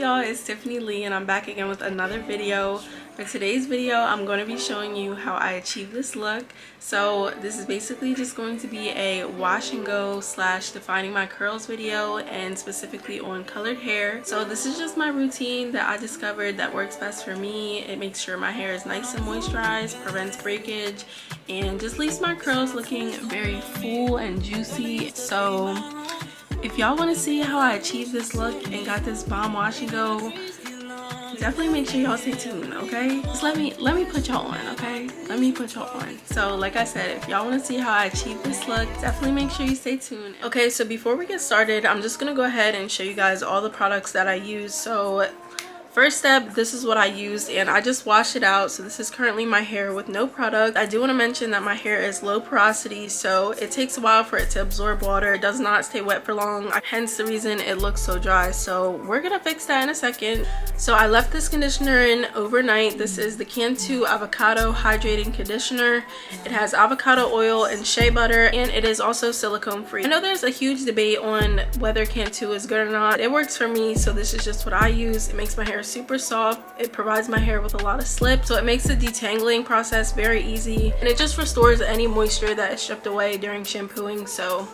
y'all? It's Tiffany Lee and I'm back again with another video. For today's video, I'm going to be showing you how I achieve this look. So this is basically just going to be a wash and go slash defining my curls video, and specifically on colored hair. So this is just my routine that I discovered that works best for me. It makes sure my hair is nice and moisturized, prevents breakage, and just leaves my curls looking very full and juicy. So if y'all want to see how I achieved this look and got this bomb wash and go, definitely make sure y'all stay tuned, okay? Just let me put y'all on, okay? Let me put y'all on. So like I said, if y'all want to see how I achieved this look, definitely make sure you stay tuned. Okay, so before we get started, I'm just gonna go ahead and show you guys all the products that I use. So first step, this is what I used and I just washed it out. So this is currently my hair with no product. I do want to mention that my hair is low porosity, so it takes a while for it to absorb water. It does not stay wet for long, hence the reason it looks so dry. So we're gonna fix that in a second. So I left this conditioner in overnight. This is the Cantu Avocado Hydrating Conditioner. It has avocado oil and shea butter, and it is also silicone free. I know there's a huge debate on whether Cantu is good or not. It works for me, so this is just what I use. It makes my hair super soft. It provides my hair with a lot of slip, so it makes the detangling process very easy, and it just restores any moisture that is stripped away during shampooing. So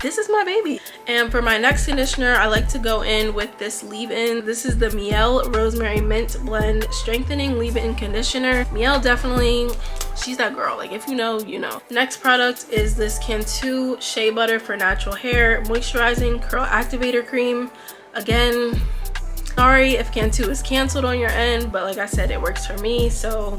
this is my baby. And for my next conditioner, I like to go in with this leave-in. This is the Mielle Rosemary Mint Blend Strengthening Leave-In Conditioner. Mielle definitely, she's that girl. Like, if you know, you know. Next product is this Cantu Shea Butter for Natural Hair Moisturizing Curl Activator Cream. Again, sorry if Cantu is canceled on your end, but like I said, it works for me, so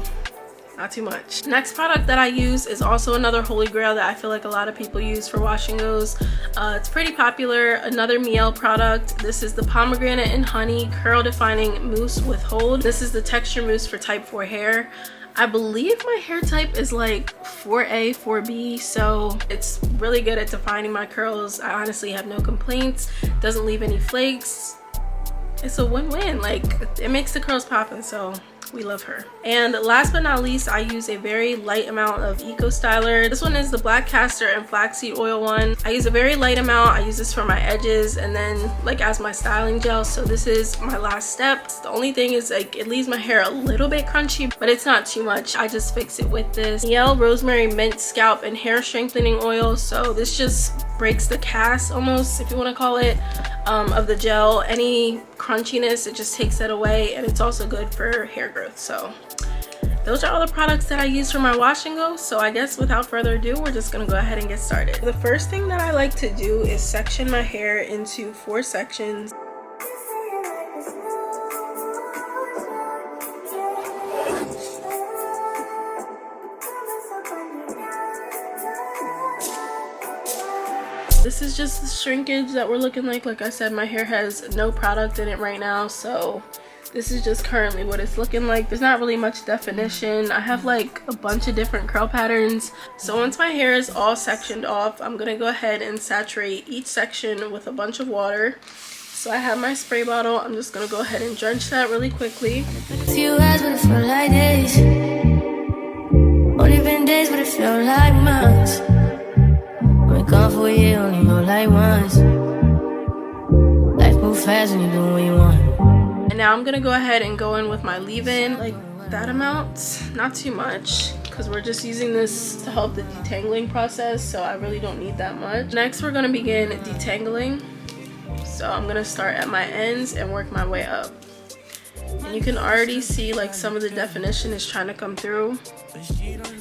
not too much. Next product that I use is also another holy grail that I feel like a lot of people use for wash and goes. It's pretty popular. Another Mielle product. This is the Pomegranate and Honey Curl Defining Mousse with Hold. This is the texture mousse for type 4 hair. I believe my hair type is like 4A, 4B, so it's really good at defining my curls. I honestly have no complaints. Doesn't leave any flakes. It's a win-win. Like, it makes the curls poppin', so we love her. And last but not least, I use a very light amount of Eco Styler. This one is the black castor and flaxseed oil one. I use a very light amount. I use this for my edges and then like as my styling gel. So this is my last step. The only thing is, like, it leaves my hair a little bit crunchy, but it's not too much. I just fix it with this Mielle Rosemary Mint Scalp and Hair Strengthening Oil. So this just breaks the cast, almost, if you want to call it, of the gel. Any crunchiness, it just takes that away, and it's also good for hair growth. So those are all the products that I use for my wash and go. So I guess without further ado, we're just gonna go ahead and get started. The first thing that I like to do is section my hair into 4 sections. This is just the shrinkage that we're looking like. Like I said, my hair has no product in it right now, so this is just currently what it's looking like. There's not really much definition. I have like a bunch of different curl patterns. So once my hair is all sectioned off, I'm gonna go ahead and saturate each section with a bunch of water. So I have my spray bottle. I'm just gonna go ahead and drench that really quickly. Few hours, but it felt like days. Only been days, but it felt like months. Gone for a year, only know like once. Life move fast when you do what you want. And now I'm gonna go ahead and go in with my leave-in, like that amount, not too much, because we're just using this to help the detangling process, so I really don't need that much. Next, we're gonna begin detangling. So I'm gonna start at my ends and work my way up. And you can already see like some of the definition is trying to come through.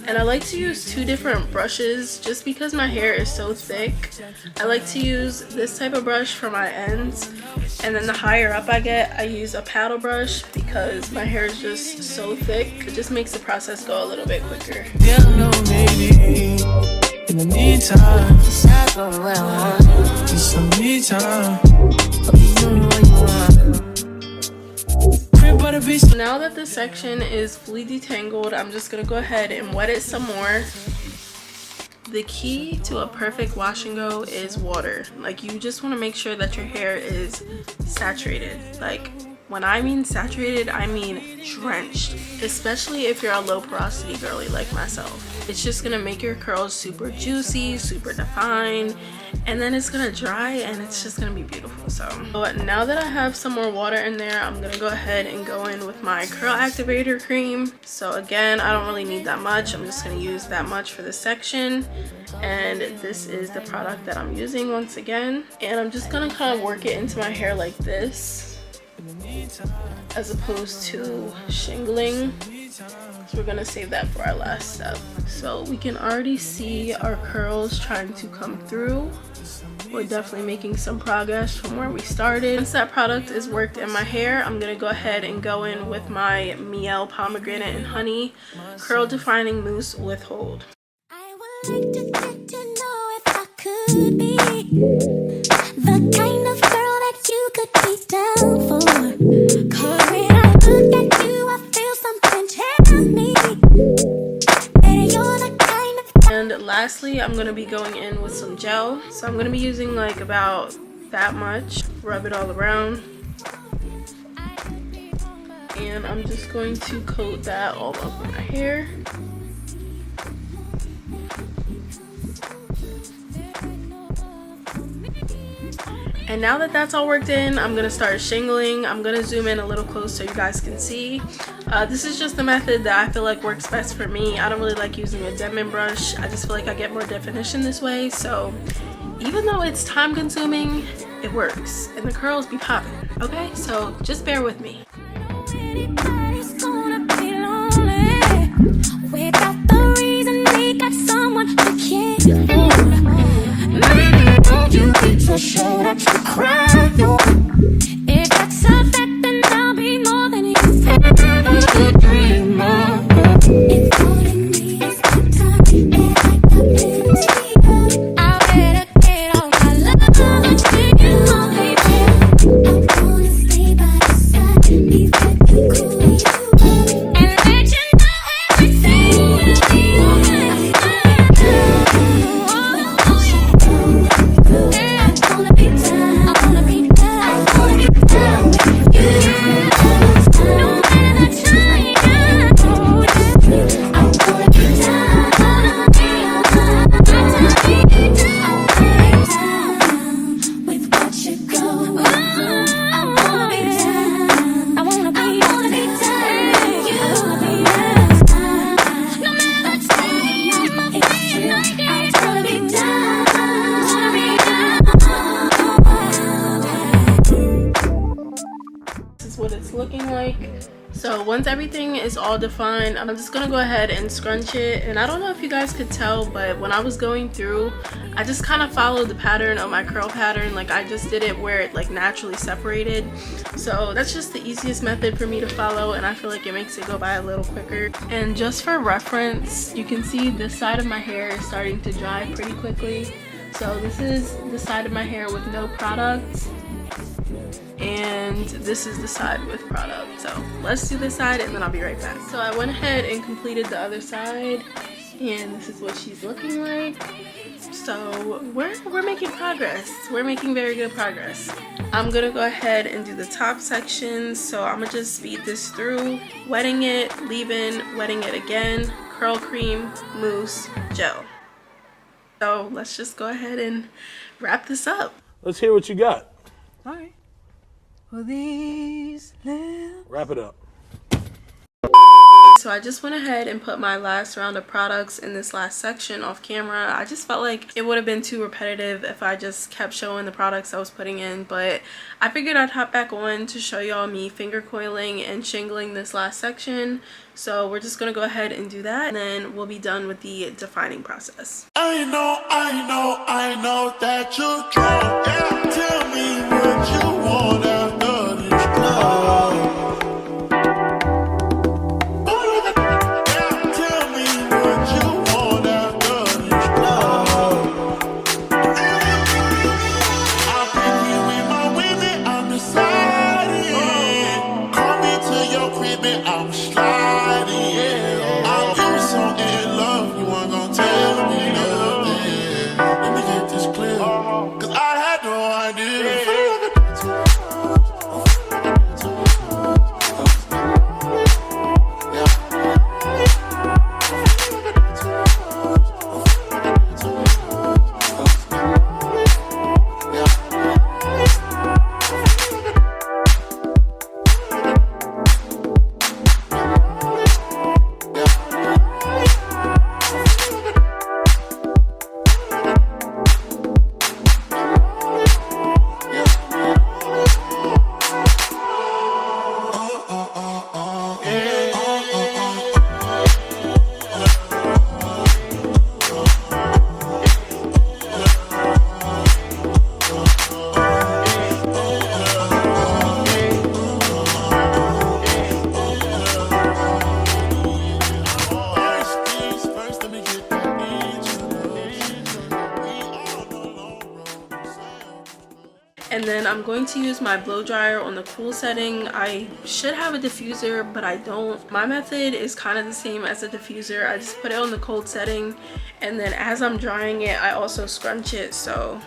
And I like to use 2 different brushes just because my hair is so thick. I like to use this type of brush for my ends, and then the higher up I get, I use a paddle brush because my hair is just so thick. It just makes the process go a little bit quicker. Yeah, no, maybe in the meantime, it's not going well. It's some me time. Now that this section is fully detangled, I'm just gonna go ahead and wet it some more. The key to a perfect wash and go is water. Like, you just want to make sure that your hair is saturated. Like, when I mean saturated, I mean drenched, especially if you're a low porosity girly like myself. It's just gonna make your curls super juicy, super defined, and then it's gonna dry and it's just gonna be beautiful. So now that I have some more water in there, I'm gonna go ahead and go in with my curl activator cream. So again, I don't really need that much. I'm just gonna use that much for this section. And this is the product that I'm using once again. And I'm just gonna kind of work it into my hair like this, as opposed to shingling. So we're gonna save that for our last step. So we can already see our curls trying to come through. We're definitely making some progress from where we started. Once that product is worked in my hair, I'm gonna go ahead and go in with my Mielle pomegranate and honey curl defining mousse with hold. I would like to get to know if I could be the kind of girl that you could be down for. 'Cause when I look at you, I feel something tell me that you're the kind of. And lastly, I'm gonna be going in with some gel. So I'm gonna be using like about that much. Rub it all around. And I'm just going to coat that all over my hair. And now that that's all worked in, I'm gonna start shingling. I'm gonna zoom in a little close so you guys can see. This is just the method that I feel like works best for me. I don't really like using a Denman brush. I just feel like I get more definition this way. So even though it's time consuming, it works. And the curls be popping, okay? So just bear with me. Anybody's gonna be lonely without the reason they got someone who cares. Maybe don't you be so sure that you cry. If that's a fact, then I'll be more than you ever dream of. If all you need is good time and I got plenty, I better get all my love to you, oh baby. I wanna stay by your side, be very cool with you, and let you know everything. What it's looking like. So once everything is all defined, I'm just gonna go ahead and scrunch it. And I don't know if you guys could tell, but when I was going through, I just kind of followed the pattern of my curl pattern. Like I just did it where it like naturally separated. So that's just the easiest method for me to follow, and I feel like it makes it go by a little quicker. And just for reference, you can see this side of my hair is starting to dry pretty quickly. So this is the side of my hair with no product, and this is the side with product. So let's do this side and then I'll be right back. So I went ahead and completed the other side, and this is what she's looking like. So we're making progress. We're making very good progress. I'm gonna go ahead and do the top section. So I'm gonna just speed this through, wetting it, leave-in, wetting it again, curl cream, mousse, gel. So let's just go ahead and wrap this up. Let's hear what you got. All right. Well, these lips. Wrap it up. So I just went ahead and put my last round of products in this last section off camera. I just felt like it would have been too repetitive if I just kept showing the products I was putting in, but I figured I'd hop back on to show y'all me finger coiling and shingling this last section. So we're just gonna go ahead and do that, and then we'll be done with the defining process. I know that you're drunk. Yeah. Tell me what you want after this club. Tell me what you want after this club. I'll pick you with my women, I'm deciding. Call me to your crib and I'm sliding. I'll give you something in love, you ain't gonna tell me nothing. Let me get this clear, 'cause I had no idea. And then I'm going to use my blow dryer on the cool setting. I should have a diffuser, but I don't. My method is kind of the same as a diffuser. I just put it on the cold setting, and then as I'm drying it, I also scrunch it. So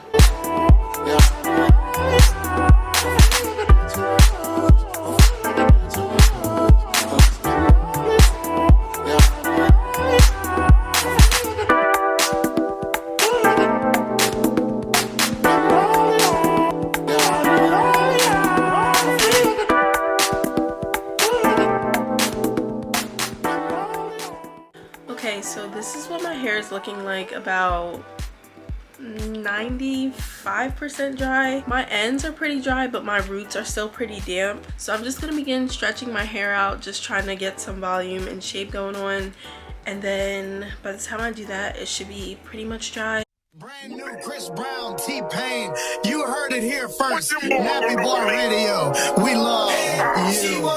okay, so this is what my hair is looking like, about 95% dry. My ends are pretty dry, but my roots are still pretty damp. So I'm just gonna begin stretching my hair out, just trying to get some volume and shape going on. And then by the time I do that, it should be pretty much dry. Brand new Chris Brown, T-Pain. You heard it here first. Nappy Boy Radio. We love you.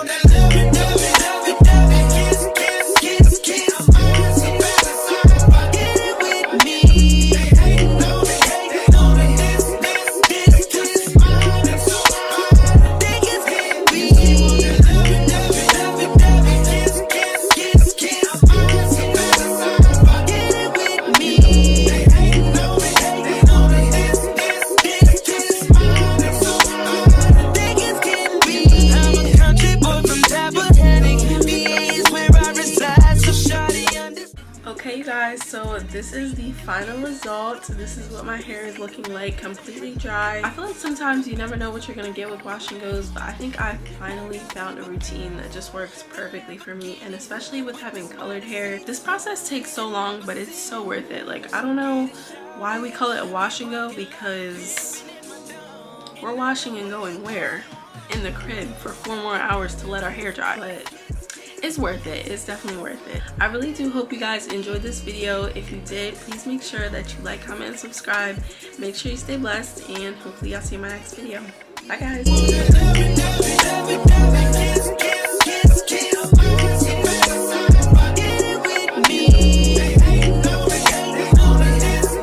Okay, you guys, so this is the final result. This is what my hair is looking like, completely dry. I feel like sometimes you never know what you're gonna get with wash and goes, but I think I finally found a routine that just works perfectly for me. And especially with having colored hair, this process takes so long, but it's so worth it. Like, I don't know why we call it a wash and go, because we're washing and going where? In the crib for 4 more hours to let our hair dry. But it's worth it. It's definitely worth it. I really do hope you guys enjoyed this video. If you did, please make sure that you like, comment, and subscribe. Make sure you stay blessed, and hopefully I'll see you in my next video. Bye guys.